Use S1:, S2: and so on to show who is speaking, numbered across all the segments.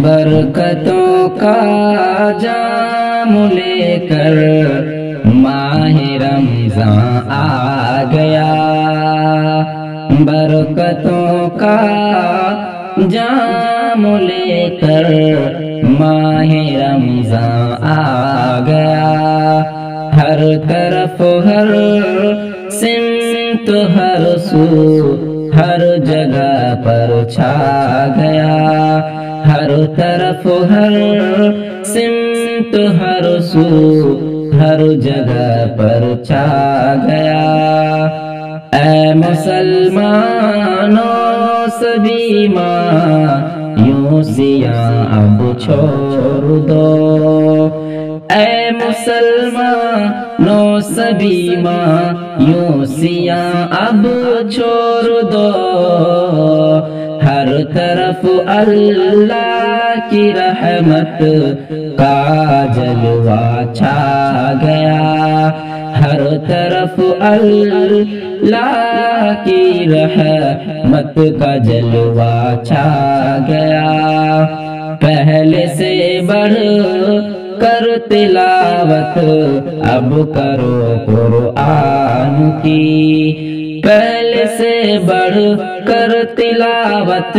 S1: برکتوں کا جام لے کر ماہ رمضان آ گیا، برکتوں کا جام لے کر ماہ رمضان آ گیا، ہر طرف ہر سمت ہر سو ہر جگہ پر چھا گیا، ہر طرف ہر سمت ہر سو ہر جگہ پر چھا گیا۔ اے مسلمانوں سبھی مایوسیاں اب چھوڑ دو، اے مسلمانوں سبھی مایوسیاں اب چھوڑ دو، ہر طرف اللہ کی رحمت کا جلوہ چھا گیا، ہر طرف اللہ کی رحمت کا جلوہ چھا گیا، پہلے سے بڑھ کر تلاوت اب کرو قرآن کی، پہلے سے بڑھ کر تلاوت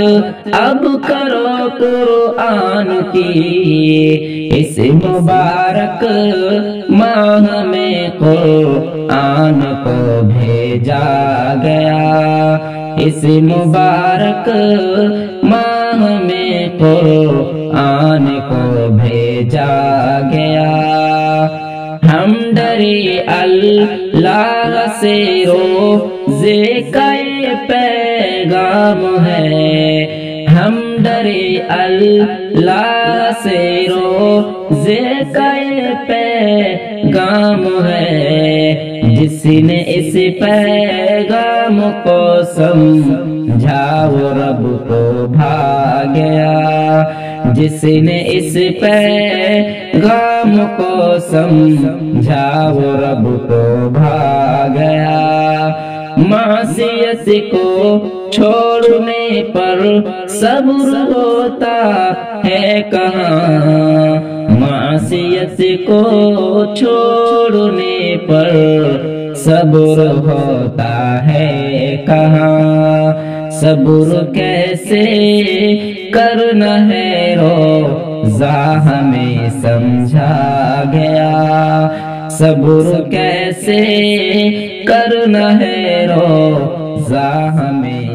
S1: اب کرو قرآن کی، اس مبارک ماہ میں قرآن کو بھیجا گیا، اس مبارک ماہ میں قرآن کو بھیجا گیا، ہم ڈرے اللہ سے روزے کا یہ پیغام ہے، ہم ڈرے اللہ سے روزے کا یہ پیغام ہے، جس نے اس پیغام کو سمجھا وہ رب کو بھا گیا، جس نے اس پیغام کو سمجھا وہ رب کو بھا گیا، معصیت کو چھوڑنے پر صبر ہوتا ہے کہاں، معصیت کو چھوڑنے پر صبر ہوتا ہے کہاں، صبر کیسے کرنا ہے روزہ ہمیں سمجھا گیا، صبر کیسے کرنا ہے روزہ ہمیں